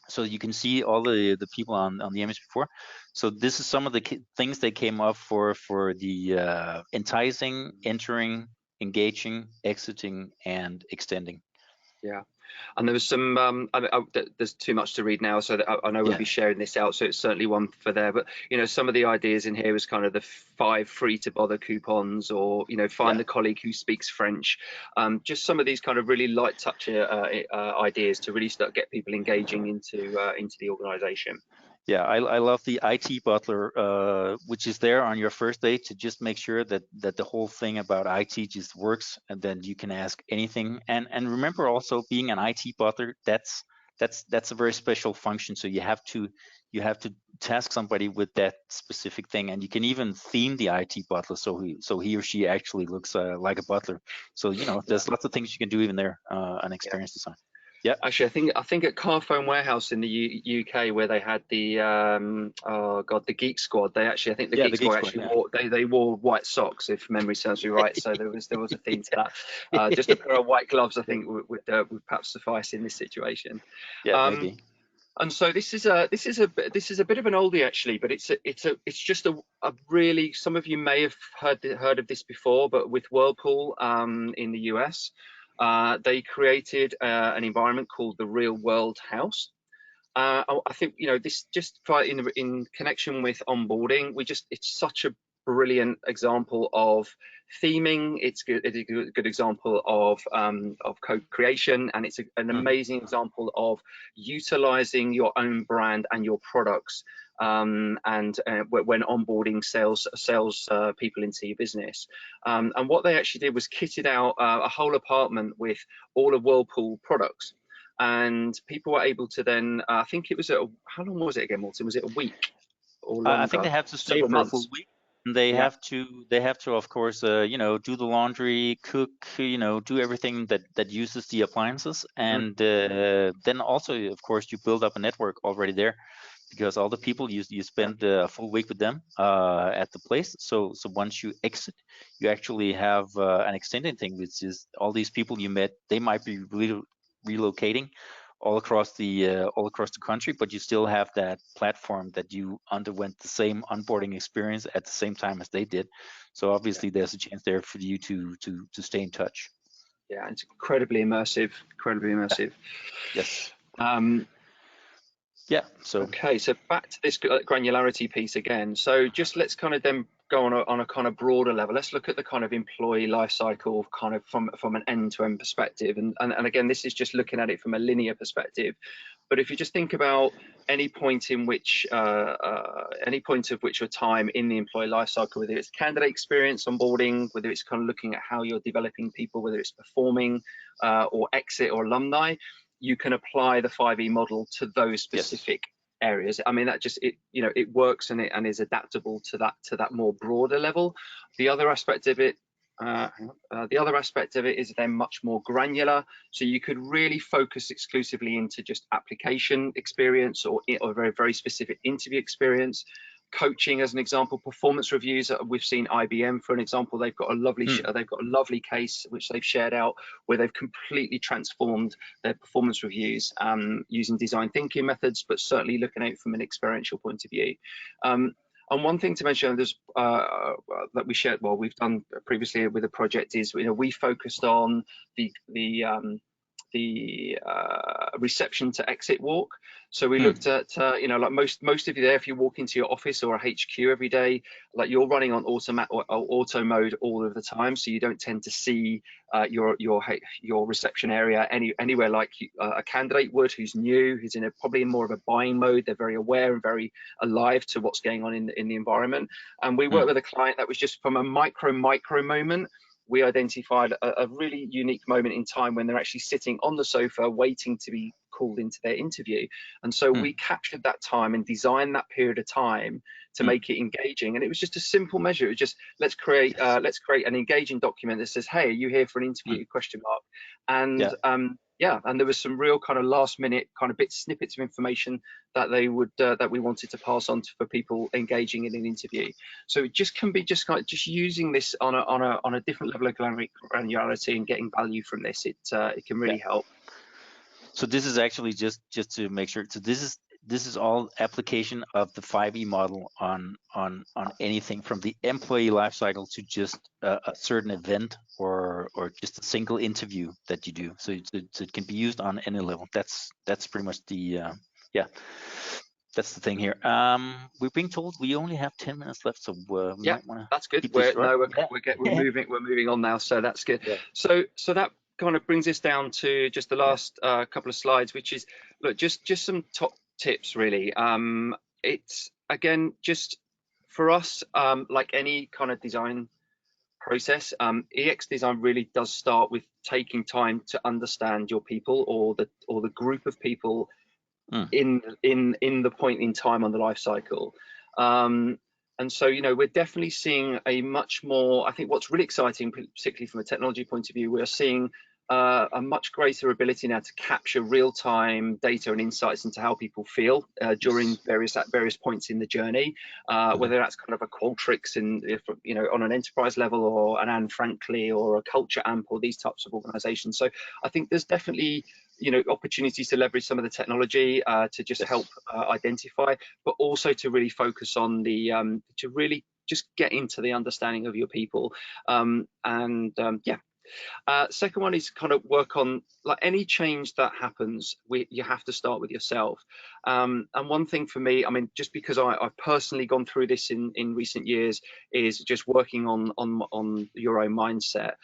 So you can see all the people on the image before. So this is some of the things they came up for the enticing, entering, engaging, exiting, and extending. Yeah, and there was some. There's too much to read now, so that I know we'll be sharing this out. So it's certainly one for there. But some of the ideas in here is kind of the 5 free to bother coupons, or find the colleague who speaks French. Just some of these kind of really light touch ideas to really start get people engaging into the organisation. Yeah, I love the IT butler, which is there on your first day to just make sure that the whole thing about IT just works, and then you can ask anything. And remember also, being an IT butler, that's a very special function. So you have to task somebody with that specific thing, and you can even theme the IT butler so he or she actually looks like a butler. So there's lots of things you can do even there on experience design. Yeah. Actually, I think at Carphone Warehouse in the UK, where they had the the Geek Squad, the Geek Squad actually wore white socks, if memory serves me right. So there was a theme to that. Just a pair of white gloves, I think, would perhaps suffice in this situation. Yeah, maybe. And so this is a bit of an oldie actually, but it's just a really, some of you may have heard of this before, but with Whirlpool in the US. They created an environment called the Real World House. I think this just in connection with onboarding, it's such a brilliant example of theming. It's a good example of co-creation, and it's an amazing example of utilizing your own brand and your products when onboarding sales people into your business. And what they actually did was kitted out a whole apartment with all of Whirlpool products. And people were able to then, I think it was how long was it again, Morten? Was it a week or longer? I think they have to stay for a full week. And they have to, of course, do the laundry, cook, do everything that uses the appliances. And then also, of course, you build up a network already there, because all the people you spend a full week with them at the place. So once you exit, you actually have an extended thing, which is all these people you met. They might be relocating all across the country, but you still have that platform that you underwent the same onboarding experience at the same time as they did. So obviously there's a chance there for you to stay in touch. Yeah, it's incredibly immersive. Yes. Yeah. So okay, so back to this granularity piece again. So just let's kind of then go on a kind of broader level. Let's look at the kind of employee life cycle kind of from an end-to-end perspective. And again, this is just looking at it from a linear perspective. But if you just think about any point of which your time in the employee life cycle, whether it's candidate experience, onboarding, whether it's kind of looking at how you're developing people, whether it's performing or exit or alumni, you can apply the 5E model to those specific areas. I mean, that just it works and is adaptable to that more broader level. The other aspect of it is then much more granular, so you could really focus exclusively into just application experience or very, very specific interview experience. Coaching, as an example, performance reviews. We've seen IBM, for an example. They've got a lovely case which they've shared out, where they've completely transformed their performance reviews using design thinking methods, but certainly looking at it from an experiential point of view. And one thing to mention, there's that we shared, well, we've done previously with a project is, we focused on the reception to exit walk. So we looked at, like most of you there, if you walk into your office or a HQ every day, like you're running on auto mode all of the time, so you don't tend to see your reception area anywhere like a candidate would, who's new, who's probably in more of a buying mode. They're very aware and very alive to what's going on in the environment. And we worked with a client that was just from a micro moment. We identified a really unique moment in time when they're actually sitting on the sofa waiting to be called into their interview. And so we captured that time and designed that period of time to make it engaging. And it was just a simple measure. It was just, let's create an engaging document that says, hey, are you here for an interview? ? And and there was some real kind of last minute kind of snippets of information that they would that we wanted to pass on for people engaging in an interview. So it just can be just using this on a different level of granularity and getting value from this. It can really help. So this is actually just to make sure. So this is all application of the 5E model on anything from the employee lifecycle to just a certain event or just a single interview that you do. So it can be used on any level. That's pretty much the that's the thing here. We're being told we only have 10 minutes left, so we might want to. That's good. We're moving on now, so that's good. Yeah. So that kind of brings us down to just the last couple of slides, which is, look, just some top tips really. It's again just for us, like any kind of design process, EX design really does start with taking time to understand your people or the group of people in the point in time on the life cycle. And so, we're definitely seeing a much more, I think what's really exciting, particularly from a technology point of view, we're seeing a much greater ability now to capture real-time data and insights into how people feel during various points in the journey, whether that's kind of a Qualtrics on an enterprise level, or an Anne Franklin or a Culture Amp, or these types of organizations. So I think there's definitely opportunities to leverage some of the technology to just help identify, but also to really focus on to really just get into the understanding of your people. Second one is kind of work on, like, any change that happens, you have to start with yourself. And one thing for me, I mean, just because I've personally gone through this in recent years, is just working on your own mindset.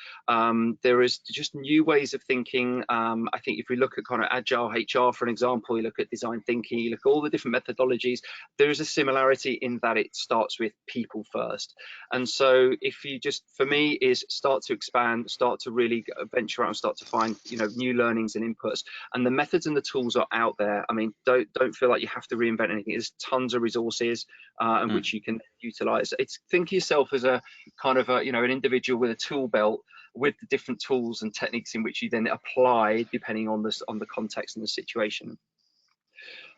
There is just new ways of thinking. I think if we look at kind of agile HR, for an example, you look at design thinking, you look at all the different methodologies, there is a similarity in that it starts with people first. And so if you just, for me, is start to expand, start to really venture out and start to find new learnings and inputs, and the methods and the tools are out there. I mean, don't feel like you have to reinvent anything. There's tons of resources in which you can utilize. It's think of yourself as a kind of an individual with a tool belt with the different tools and techniques in which you then apply depending on the context and the situation.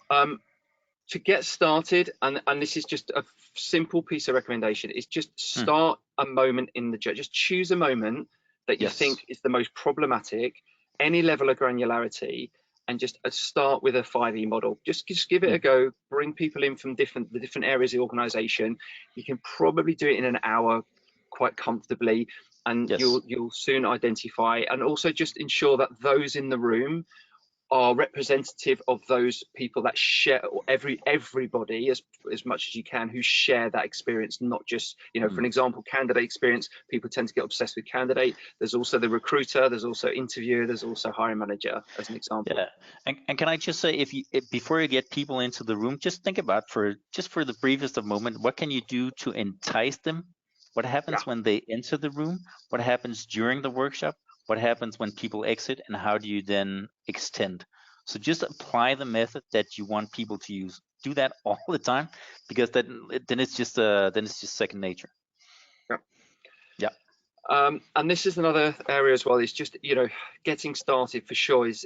To get started, and this is just a simple piece of recommendation, is just start a moment in the journey. Just choose a moment that you think is the most problematic, any level of granularity, and just start with a 5E model. Just give it a go. Bring people in from the different areas of the organization. You can probably do it in an hour quite comfortably, and you'll soon identify, and also just ensure that those in the room are representative of those people that share, everybody as much as you can, who share that experience, not just, for an example, candidate experience. People tend to get obsessed with candidate. There's also the recruiter, there's also interviewer, there's also hiring manager, as an example. Yeah, and can I just say, before you get people into the room, just think about for the briefest of moment, what can you do to entice them? What happens when they enter the room? What happens during the workshop? What happens when people exit, and how do you then extend? So just apply the method that you want people to use. Do that all the time, because then it's just second nature. Yeah. And this is another area as well. Is just getting started for sure. Is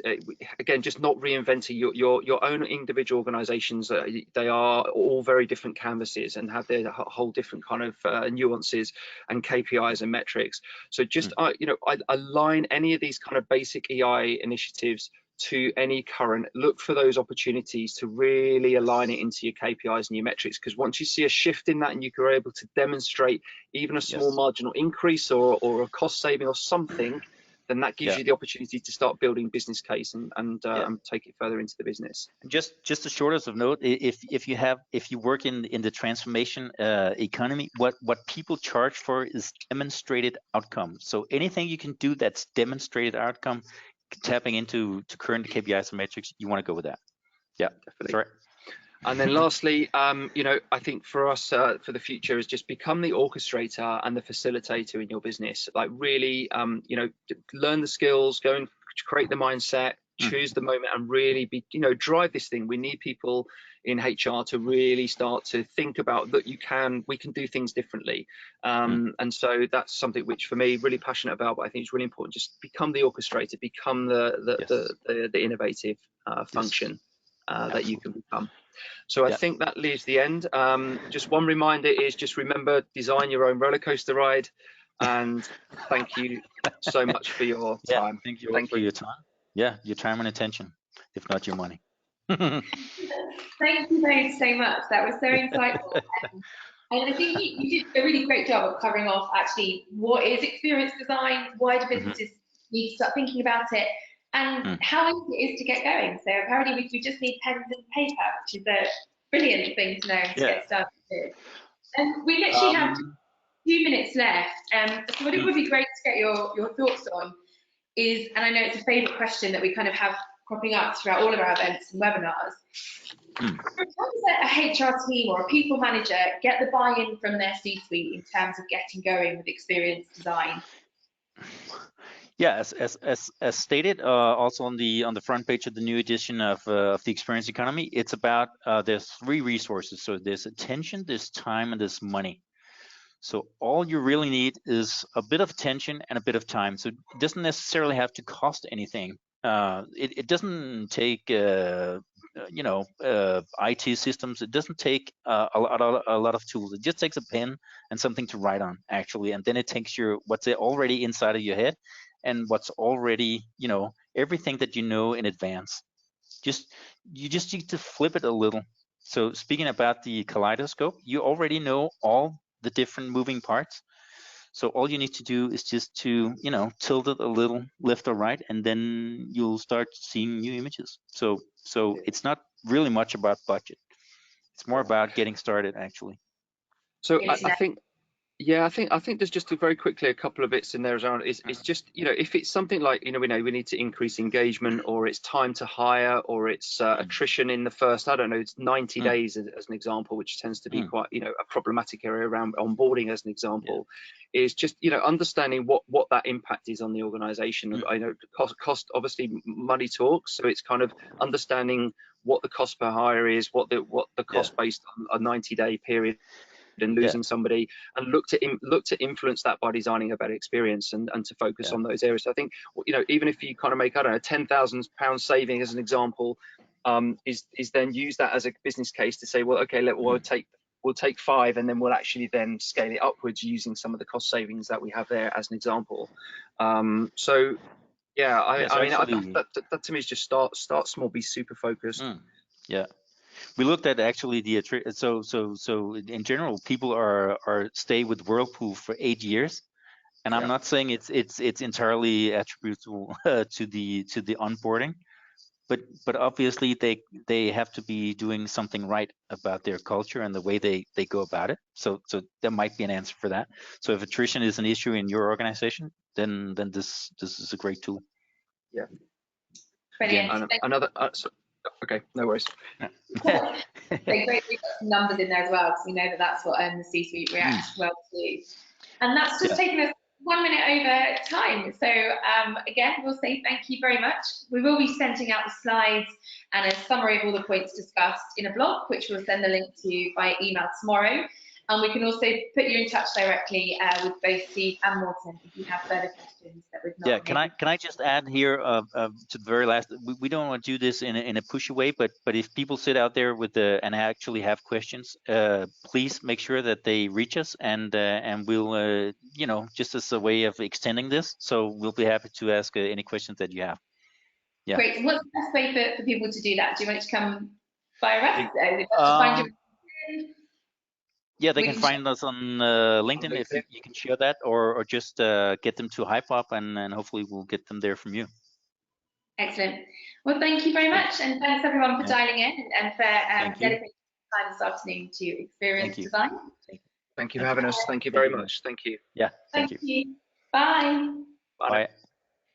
again just not reinventing your own individual organisations. They are all very different canvases and have their whole different kind of nuances and KPIs and metrics. So just align any of these kind of basic EI initiatives to any current, look for those opportunities to really align it into your KPIs and your metrics, because once you see a shift in that and you're able to demonstrate even a small marginal increase or a cost saving or something, then that gives you the opportunity to start building business case and take it further into the business. Just the shortest of note, if you work in the transformation economy, what people charge for is demonstrated outcome. So anything you can do that's demonstrated outcome, tapping into current KPIs and metrics, you want to go with that. Yeah, definitely. Sorry. And then lastly, you know, I think for us, for the future, is just become the orchestrator and the facilitator in your business. Like really, you know, learn the skills, go and create the mindset, choose the moment, and really be, you know, drive this thing. We need people in HR to really start to think about that we can do things differently. And so that's something which for me really passionate about, but I think it's really important. Just become the orchestrator, become the innovative function that you can become. So I think that leaves the end. Just one reminder is just remember, design your own roller coaster ride. And thank you so much for your time. Thank you for your time. Yeah, your time and attention, if not your money. Thank you both so much. That was so insightful. And I think you did a really great job of covering off actually what is experience design, why do businesses need to start thinking about it, and how easy it is to get going. So apparently we just need pens and paper, which is a brilliant thing to know to get started with. And we literally have 2 minutes left. So what it would be great to get your thoughts on is, and I know it's a favourite question that we kind of have cropping up throughout all of our events and webinars, how does a HR team or a people manager get the buy-in from their C-suite in terms of getting going with experience design? Yeah, as stated, also on the front page of the new edition of the Experience Economy, it's about there's 3 resources. So there's attention, there's time, and there's money. So all you really need is a bit of attention and a bit of time. So it doesn't necessarily have to cost anything. It doesn't take you know, IT systems. It doesn't take a lot of tools. It just takes a pen and something to write on, actually, and then it takes what's already inside of your head and what's already, you know, everything that you know in advance. You just need to flip it a little. So speaking about the kaleidoscope, you already know all the different moving parts. So all you need to do is just to, you know, tilt it a little left or right, and then you'll start seeing new images. So it's not really much about budget. It's more about getting started, actually. So I think, yeah, I think there's just very quickly a couple of bits in there around. It's just, you know, if it's something like, you know, we need to increase engagement, or it's time to hire, or it's attrition in the first, I don't know, it's 90 days as an example, which tends to be quite, you know, a problematic area around onboarding as an example, is just, you know, understanding what that impact is on the organization. I know cost obviously money talks, so it's kind of understanding what the cost per hire is, what the cost based on a 90-day period and losing somebody, and look to influence that by designing a better experience and to focus on those areas. So I think, you know, even if you kind of make, I don't know, £10,000 saving as an example, is then use that as a business case to say, well, okay, we'll take 5, and then we'll actually then scale it upwards using some of the cost savings that we have there as an example. So yeah, I mean, that to me is just start small, be super focused. Yeah. We looked at actually the so in general, people are stay with Whirlpool for 8 years, and I'm not saying it's entirely attributable to the onboarding, but obviously they have to be doing something right about their culture and the way they go about it. So there might be an answer for that. So if attrition is an issue in your organization, then this is a great tool. Yeah. Brilliant. Okay, no worries. Great, we've got some numbers in there as well, because we know that's what the C-suite reacts well to. And that's just taken us 1 minute over time. So again, we'll say thank you very much. We will be sending out the slides and a summary of all the points discussed in a blog, which we'll send the link to by email tomorrow. And we can also put you in touch directly with both Steve and Morten if you have further questions that we've not. Yeah, can I just add here to the very last? We don't want to do this in a pushy way, but if people sit out there with and actually have questions, please make sure that they reach us, and we'll you know, just as a way of extending this. So we'll be happy to ask any questions that you have. Yeah. Great. And what's the best way for people to do that? Do you want it to come via us? Is it best to find you? Yeah, they We can can find us on LinkedIn if you can share that, or just get them to Hypop, and hopefully we'll get them there from you. Excellent. Well, thank you very much, and thanks everyone for dialing in and for dedicating time this afternoon to experience design. Thank you for having us. Thank you very much. Thank you. Yeah, thank you. Bye. Bye. Bye.